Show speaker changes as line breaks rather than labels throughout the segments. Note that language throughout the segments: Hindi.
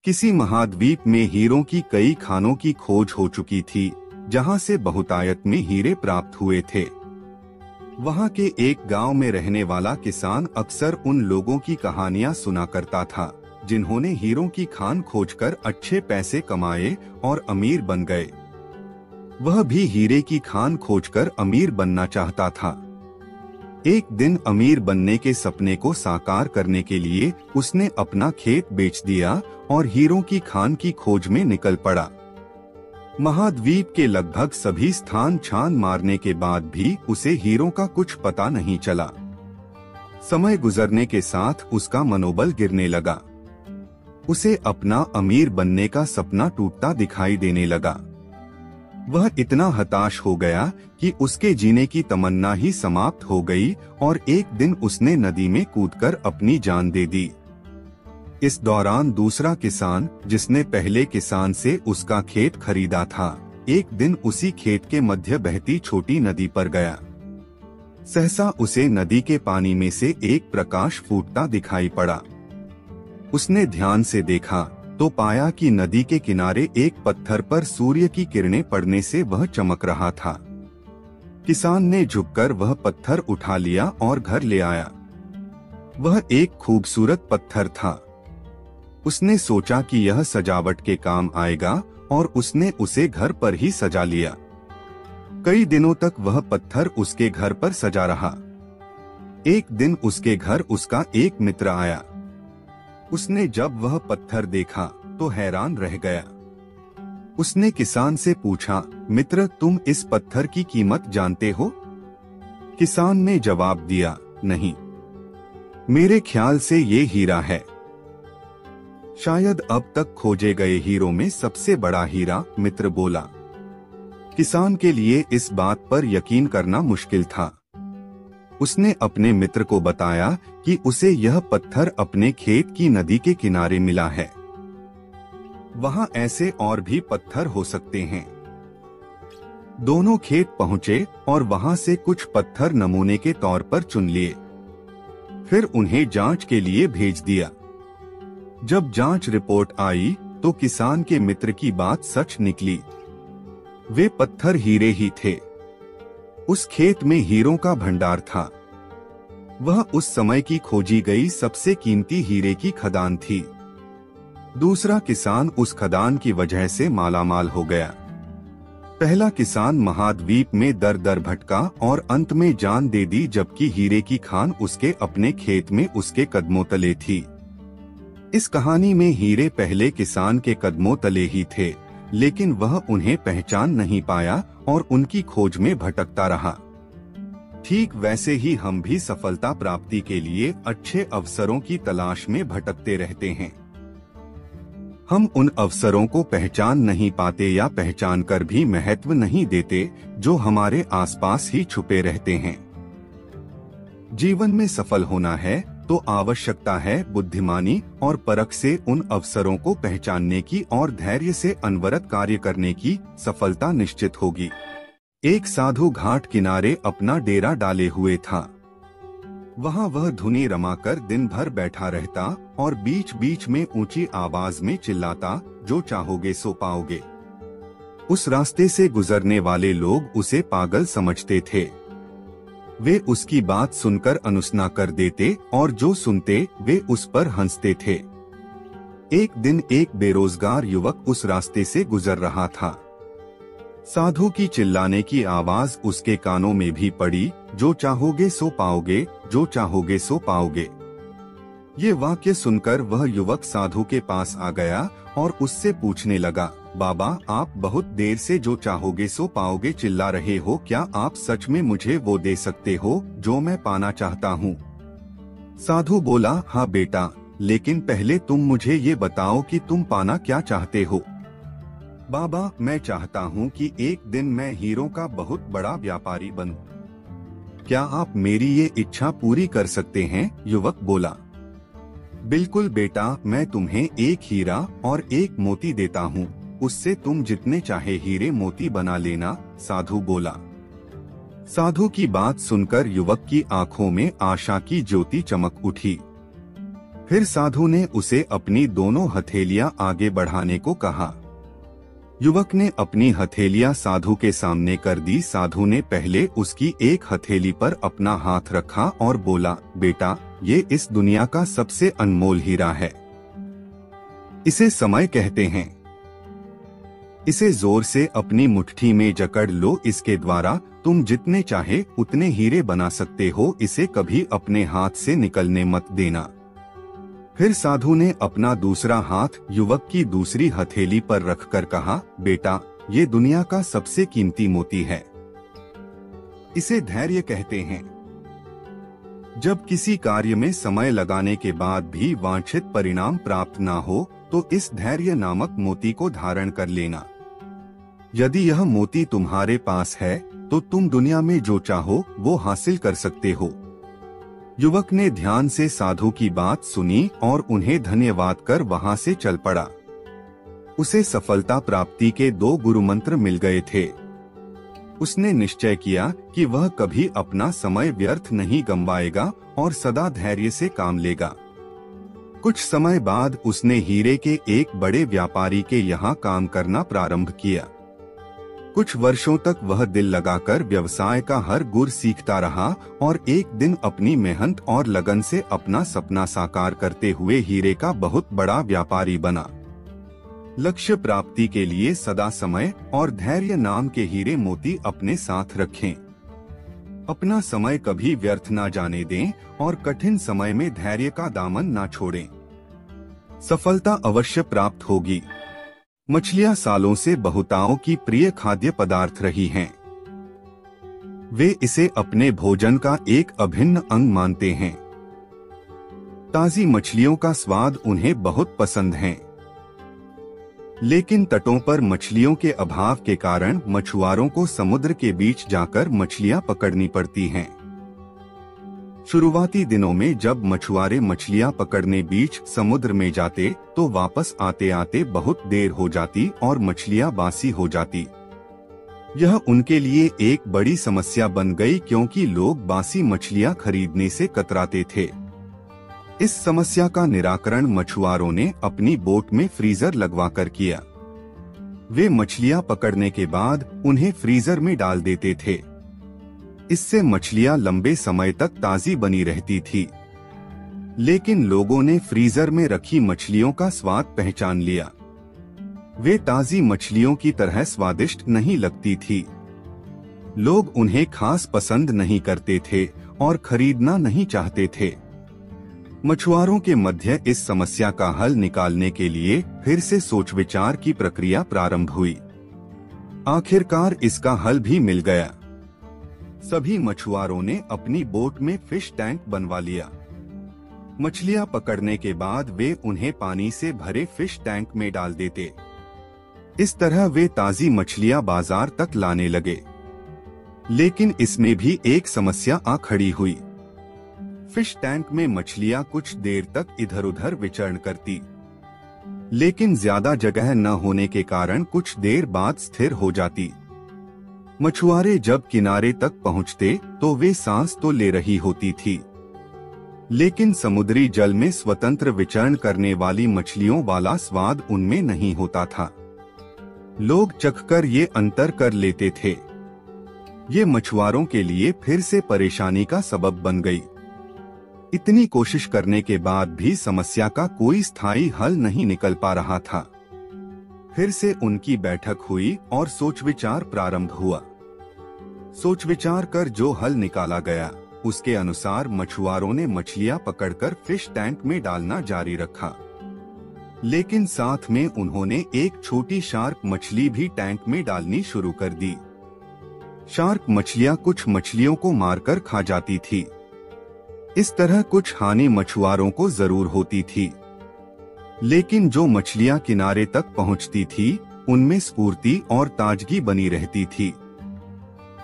किसी महाद्वीप में हीरों की कई खानों की खोज हो चुकी थी, जहां से बहुतायत में हीरे प्राप्त हुए थे। वहां के एक गांव में रहने वाला किसान अक्सर उन लोगों की कहानियां सुना करता था, जिन्होंने हीरों की खान खोजकर अच्छे पैसे कमाए और अमीर बन गए। वह भी हीरे की खान खोजकर अमीर बनना चाहता था। एक दिन अमीर बनने के सपने को साकार करने के लिए उसने अपना खेत बेच दिया और हीरों की खान की खोज में निकल पड़ा। महाद्वीप के लगभग सभी स्थान छान मारने के बाद भी उसे हीरों का कुछ पता नहीं चला। समय गुजरने के साथ उसका मनोबल गिरने लगा। उसे अपना अमीर बनने का सपना टूटता दिखाई देने लगा। वह इतना हताश हो गया कि उसके जीने की तमन्ना ही समाप्त हो गई और एक दिन उसने नदी में कूदकर अपनी जान दे दी। इस दौरान दूसरा किसान, जिसने पहले किसान से उसका खेत खरीदा था, एक दिन उसी खेत के मध्य बहती छोटी नदी पर गया। सहसा उसे नदी के पानी में से एक प्रकाश फूटता दिखाई पड़ा। उसने ध्यान से देखा तो पाया कि नदी के किनारे एक पत्थर पर सूर्य की किरणें पड़ने से वह चमक रहा था। किसान ने झुककर वह पत्थर उठा लिया और घर ले आया। वह एक खूबसूरत पत्थर था। उसने सोचा कि यह सजावट के काम आएगा और उसने उसे घर पर ही सजा लिया। कई दिनों तक वह पत्थर उसके घर पर सजा रहा। एक दिन उसके घर उसका एक मित्र आया। उसने जब वह पत्थर देखा तो हैरान रह गया। उसने किसान से पूछा, मित्र, तुम इस पत्थर की कीमत जानते हो? किसान ने जवाब दिया, नहीं, मेरे ख्याल से ये हीरा है। शायद अब तक खोजे गए हीरों में सबसे बड़ा हीरा, मित्र बोला। किसान के लिए इस बात पर यकीन करना मुश्किल था। उसने अपने मित्र को बताया कि उसे यह पत्थर अपने खेत की नदी के किनारे मिला है। वहां ऐसे और भी पत्थर हो सकते हैं। दोनों खेत पहुंचे और वहां से कुछ पत्थर नमूने के तौर पर चुन लिए। फिर उन्हें जांच के लिए भेज दिया। जब जांच रिपोर्ट आई तो किसान के मित्र की बात सच निकली। वे पत्थर हीरे ही थे। उस खेत में हीरों का भंडार था। वह उस समय की खोजी गई सबसे कीमती हीरे की खदान थी। दूसरा किसान उस खदान की वजह से मालामाल हो गया। पहला किसान महाद्वीप में दर दर भटका और अंत में जान दे दी, जबकि हीरे की खान उसके अपने खेत में उसके कदमों तले थी। इस कहानी में हीरे पहले किसान के कदमों तले ही थे, लेकिन वह उन्हें पहचान नहीं पाया और उनकी खोज में भटकता रहा। ठीक वैसे ही हम भी सफलता प्राप्ति के लिए अच्छे अवसरों की तलाश में भटकते रहते हैं। हम उन अवसरों को पहचान नहीं पाते या पहचान कर भी महत्व नहीं देते, जो हमारे आसपास ही छुपे रहते हैं। जीवन में सफल होना है तो आवश्यकता है बुद्धिमानी और परख से उन अवसरों को पहचानने की और धैर्य से अनवरत कार्य करने की। सफलता निश्चित होगी। एक साधु घाट किनारे अपना डेरा डाले हुए था। वहाँ वह धुनी रमाकर दिन भर बैठा रहता और बीच बीच में ऊंची आवाज में चिल्लाता, जो चाहोगे सो पाओगे। उस रास्ते से गुजरने वाले लोग उसे पागल समझते थे। वे उसकी बात सुनकर अनुसना कर देते और जो सुनते वे उस पर हंसते थे। एक दिन एक बेरोजगार युवक उस रास्ते से गुजर रहा था। साधु की चिल्लाने की आवाज उसके कानों में भी पड़ी, जो चाहोगे सो पाओगे, जो चाहोगे सो पाओगे। ये वाक्य सुनकर वह युवक साधु के पास आ गया और उससे पूछने लगा, बाबा, आप बहुत देर से जो चाहोगे सो पाओगे चिल्ला रहे हो, क्या आप सच में मुझे वो दे सकते हो जो मैं पाना चाहता हूँ? साधु बोला, हाँ बेटा, लेकिन पहले तुम मुझे ये बताओ कि तुम पाना क्या चाहते हो? बाबा, मैं चाहता हूँ कि एक दिन मैं हीरों का बहुत बड़ा व्यापारी बनूं। क्या आप मेरी ये इच्छा पूरी कर सकते हैं? युवक बोला, बिल्कुल बेटा, मैं तुम्हें एक हीरा और एक मोती देता हूँ, उससे तुम जितने चाहे हीरे मोती बना लेना। साधु बोला। साधु की बात सुनकर युवक की आंखों में आशा की ज्योति चमक उठी। फिर साधु ने उसे अपनी दोनों हथेलियां आगे बढ़ाने को कहा। युवक ने अपनी हथेलियां साधु के सामने कर दी। साधु ने पहले उसकी एक हथेली पर अपना हाथ रखा और बोला, बेटा, ये इस दुनिया का सबसे अनमोल हीरा है। इसे समय कहते हैं। इसे जोर से अपनी मुट्ठी में जकड़ लो। इसके द्वारा तुम जितने चाहे उतने हीरे बना सकते हो। इसे कभी अपने हाथ से निकलने मत देना। फिर साधु ने अपना दूसरा हाथ युवक की दूसरी हथेली पर रखकर कहा, बेटा, ये दुनिया का सबसे कीमती मोती है। इसे धैर्य कहते हैं। जब किसी कार्य में समय लगाने के बाद भी वांछित परिणाम प्राप्त ना हो तो इस धैर्य नामक मोती को धारण कर लेना। यदि यह मोती तुम्हारे पास है तो तुम दुनिया में जो चाहो वो हासिल कर सकते हो। युवक ने ध्यान से साधु की बात सुनी और उन्हें धन्यवाद कर वहां से चल पड़ा। उसे सफलता प्राप्ति के 2 गुरु मंत्र मिल गए थे। उसने निश्चय किया कि वह कभी अपना समय व्यर्थ नहीं गंवाएगा और सदा धैर्य से काम लेगा। कुछ समय बाद उसने हीरे के एक बड़े व्यापारी के यहाँ काम करना प्रारंभ किया। कुछ वर्षों तक वह दिल लगाकर व्यवसाय का हर गुर सीखता रहा और एक दिन अपनी मेहनत और लगन से अपना सपना साकार करते हुए हीरे का बहुत बड़ा व्यापारी बना। लक्ष्य प्राप्ति के लिए सदा समय और धैर्य नाम के हीरे मोती अपने साथ रखें। अपना समय कभी व्यर्थ ना जाने दें और कठिन समय में धैर्य का दामन ना छोड़ें। सफलता अवश्य प्राप्त होगी। मछलियां सालों से बहुताओं की प्रिय खाद्य पदार्थ रही हैं। वे इसे अपने भोजन का एक अभिन्न अंग मानते हैं। ताजी मछलियों का स्वाद उन्हें बहुत पसंद है। लेकिन तटों पर मछलियों के अभाव के कारण मछुआरों को समुद्र के बीच जाकर मछलियां पकड़नी पड़ती हैं। शुरुआती दिनों में जब मछुआरे मछलियां पकड़ने बीच समुद्र में जाते तो वापस आते आते बहुत देर हो जाती और मछलियां बासी हो जाती। यह उनके लिए एक बड़ी समस्या बन गई क्योंकि लोग बासी मछलियां खरीदने से कतराते थे। इस समस्या का निराकरण मछुआरों ने अपनी बोट में फ्रीजर लगवाकर किया। वे मछलियां पकड़ने के बाद उन्हें फ्रीजर में डाल देते थे। इससे मछलियां लंबे समय तक ताजी बनी रहती थी। लेकिन लोगों ने फ्रीजर में रखी मछलियों का स्वाद पहचान लिया। वे ताजी मछलियों की तरह स्वादिष्ट नहीं लगती थी। लोग उन्हें खास पसंद नहीं करते थे और खरीदना नहीं चाहते थे। मछुआरों के मध्य इस समस्या का हल निकालने के लिए फिर से सोच विचार की प्रक्रिया प्रारंभ हुई। आखिरकार इसका हल भी मिल गया। सभी मछुआरों ने अपनी बोट में फिश टैंक बनवा लिया। मछलियां पकड़ने के बाद वे उन्हें पानी से भरे फिश टैंक में डाल देते। इस तरह वे ताजी मछलियां बाजार तक लाने लगे। लेकिन इसमें भी एक समस्या आ खड़ी हुई। फिश टैंक में मछलियां कुछ देर तक इधर उधर विचरण करती, लेकिन ज्यादा जगह न होने के कारण कुछ देर बाद स्थिर हो जाती। मछुआरे जब किनारे तक पहुंचते तो वे सांस तो ले रही होती थी, लेकिन समुद्री जल में स्वतंत्र विचरण करने वाली मछलियों वाला स्वाद उनमें नहीं होता था। लोग चखकर ये अंतर कर लेते थे। ये मछुआरों के लिए फिर से परेशानी का सबब बन गई। इतनी कोशिश करने के बाद भी समस्या का कोई स्थायी हल नहीं निकल पा रहा था। फिर से उनकी बैठक हुई और सोच विचार प्रारंभ हुआ। सोच विचार कर जो हल निकाला गया उसके अनुसार मछुआरों ने मछलियां पकड़कर फिश टैंक में डालना जारी रखा, लेकिन साथ में उन्होंने एक छोटी शार्क मछली भी टैंक में डालनी शुरू कर दी। शार्क मछलियां कुछ मछलियों को मारकर खा जाती थी। इस तरह कुछ हानि मछुआरों को जरूर होती थी, लेकिन जो मछलियां किनारे तक पहुंचती थी उनमें स्फूर्ति और ताजगी बनी रहती थी।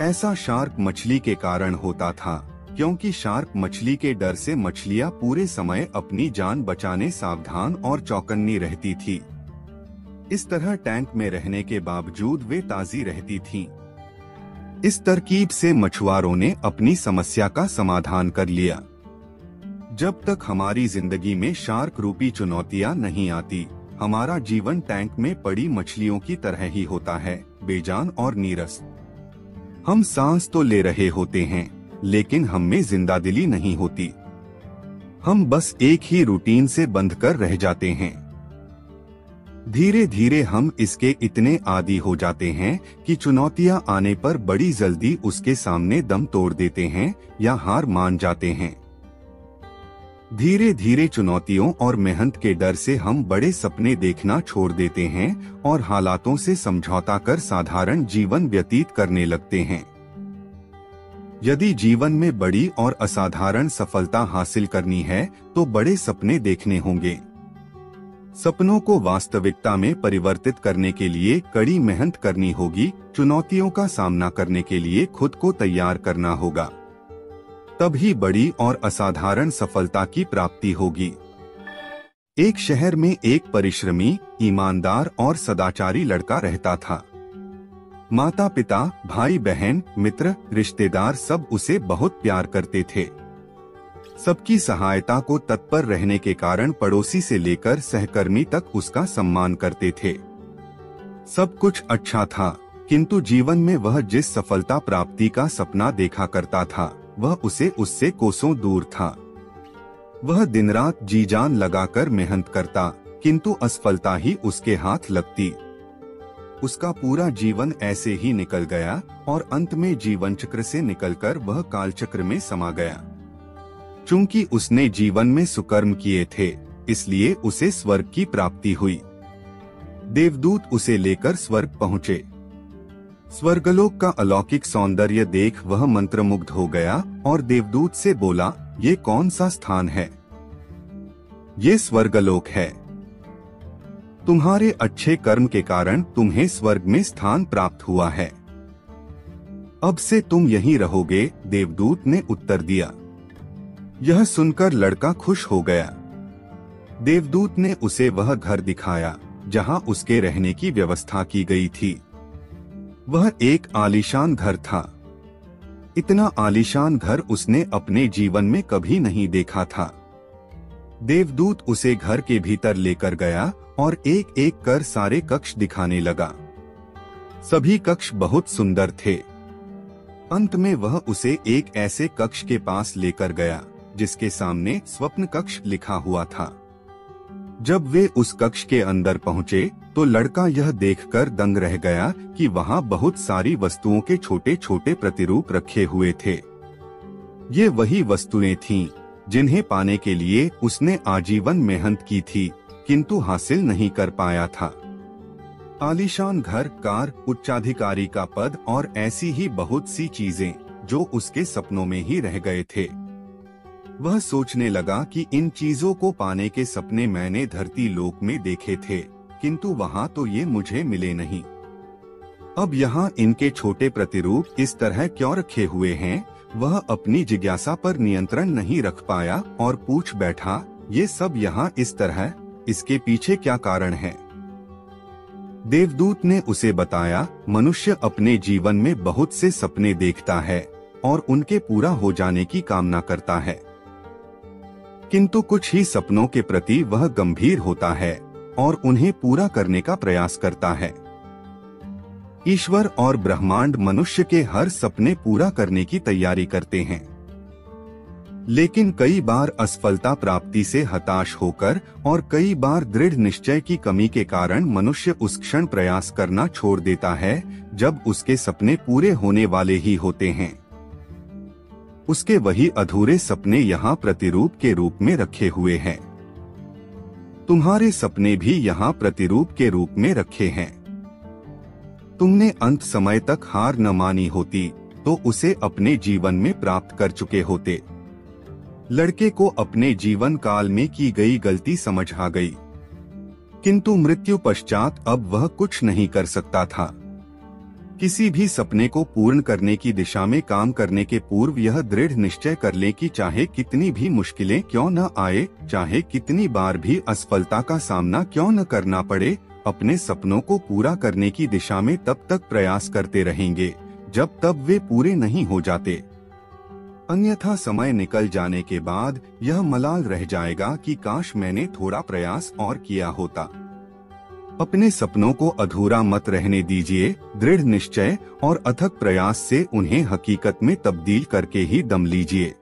ऐसा शार्क मछली के कारण होता था क्योंकि शार्क मछली के डर से मछलियां पूरे समय अपनी जान बचाने सावधान और चौकन्नी रहती थी। इस तरह टैंक में रहने के बावजूद वे ताजी रहती थीं। इस तरकीब से मछुआरों ने अपनी समस्या का समाधान कर लिया। जब तक हमारी जिंदगी में शार्क रूपी चुनौतियां नहीं आती, हमारा जीवन टैंक में पड़ी मछलियों की तरह ही होता है, बेजान और नीरस। हम सांस तो ले रहे होते हैं, लेकिन हम में जिंदादिली नहीं होती। हम बस एक ही रूटीन से बंधकर रह जाते हैं। धीरे धीरे हम इसके इतने आदी हो जाते हैं कि चुनौतियां आने पर बड़ी जल्दी उसके सामने दम तोड़ देते हैं या हार मान जाते हैं। धीरे धीरे चुनौतियों और मेहनत के डर से हम बड़े सपने देखना छोड़ देते हैं और हालातों से समझौता कर साधारण जीवन व्यतीत करने लगते हैं। यदि जीवन में बड़ी और असाधारण सफलता हासिल करनी है तो बड़े सपने देखने होंगे। सपनों को वास्तविकता में परिवर्तित करने के लिए कड़ी मेहनत करनी होगी। चुनौतियों का सामना करने के लिए खुद को तैयार करना होगा। तभी बड़ी और असाधारण सफलता की प्राप्ति होगी। एक शहर में एक परिश्रमी, ईमानदार और सदाचारी लड़का रहता था। माता पिता, भाई बहन, मित्र, रिश्तेदार सब उसे बहुत प्यार करते थे। सबकी सहायता को तत्पर रहने के कारण पड़ोसी से लेकर सहकर्मी तक उसका सम्मान करते थे। सब कुछ अच्छा था, किंतु जीवन में वह जिस सफलता प्राप्ति का सपना देखा करता था, वह उससे कोसों दूर था। वह दिन रात जी जान लगाकर मेहनत करता, किंतु असफलता ही उसके हाथ लगती। उसका पूरा जीवन ऐसे ही निकल गया और अंत में जीवन चक्र से निकलकर वह कालचक्र में समा गया। चूंकि उसने जीवन में सुकर्म किए थे, इसलिए उसे स्वर्ग की प्राप्ति हुई। देवदूत उसे लेकर स्वर्ग पहुँचे। स्वर्गलोक का अलौकिक सौंदर्य देख वह मंत्रमुग्ध हो गया और देवदूत से बोला, ये कौन सा स्थान है? ये स्वर्गलोक है। तुम्हारे अच्छे कर्म के कारण तुम्हें स्वर्ग में स्थान प्राप्त हुआ है। अब से तुम यहीं रहोगे, देवदूत ने उत्तर दिया। यह सुनकर लड़का खुश हो गया। देवदूत ने उसे वह घर दिखाया जहां उसके रहने की व्यवस्था की गई थी। वह एक आलीशान घर था। इतना आलीशान घर उसने अपने जीवन में कभी नहीं देखा था। देवदूत उसे घर के भीतर लेकर गया और एक एक कर सारे कक्ष दिखाने लगा। सभी कक्ष बहुत सुंदर थे। अंत में वह उसे एक ऐसे कक्ष के पास लेकर गया जिसके सामने स्वप्न कक्ष लिखा हुआ था। जब वे उस कक्ष के अंदर पहुंचे तो लड़का यह देखकर दंग रह गया कि वहां बहुत सारी वस्तुओं के छोटे छोटे प्रतिरूप रखे हुए थे। ये वही वस्तुएं थीं जिन्हें पाने के लिए उसने आजीवन मेहनत की थी, किंतु हासिल नहीं कर पाया था। आलीशान घर, कार, उच्चाधिकारी का पद और ऐसी ही बहुत सी चीजें जो उसके सपनों में ही रह गए थे। वह सोचने लगा कि इन चीजों को पाने के सपने मैंने धरती लोक में देखे थे, किंतु वहां तो ये मुझे मिले नहीं। अब यहाँ इनके छोटे प्रतिरूप इस तरह क्यों रखे हुए हैं? वह अपनी जिज्ञासा पर नियंत्रण नहीं रख पाया और पूछ बैठा, ये सब यहाँ इस तरह, इसके पीछे क्या कारण है? देवदूत ने उसे बताया, मनुष्य अपने जीवन में बहुत से सपने देखता है और उनके पूरा हो जाने की कामना करता है, किंतु कुछ ही सपनों के प्रति वह गंभीर होता है और उन्हें पूरा करने का प्रयास करता है। ईश्वर और ब्रह्मांड मनुष्य के हर सपने पूरा करने की तैयारी करते हैं, लेकिन कई बार असफलता प्राप्ति से हताश होकर और कई बार दृढ़ निश्चय की कमी के कारण मनुष्य उस क्षण प्रयास करना छोड़ देता है जब उसके सपने पूरे होने वाले ही होते हैं। उसके वही अधूरे सपने यहाँ प्रतिरूप के रूप में रखे हुए हैं। तुम्हारे सपने भी यहाँ प्रतिरूप के रूप में रखे हैं। तुमने अंत समय तक हार न मानी होती तो उसे अपने जीवन में प्राप्त कर चुके होते। लड़के को अपने जीवन काल में की गई गलती समझ आ गई, किंतु मृत्यु पश्चात अब वह कुछ नहीं कर सकता था। किसी भी सपने को पूर्ण करने की दिशा में काम करने के पूर्व यह दृढ़ निश्चय कर ले कि चाहे कितनी भी मुश्किलें क्यों न आए, चाहे कितनी बार भी असफलता का सामना क्यों न करना पड़े, अपने सपनों को पूरा करने की दिशा में तब तक प्रयास करते रहेंगे जब तक वे पूरे नहीं हो जाते। अन्यथा समय निकल जाने के बाद यह मलाल रह जाएगा कि काश मैंने थोड़ा प्रयास और किया होता। अपने सपनों को अधूरा मत रहने दीजिए, दृढ़ निश्चय और अथक प्रयास से उन्हें हकीकत में तब्दील करके ही दम लीजिए।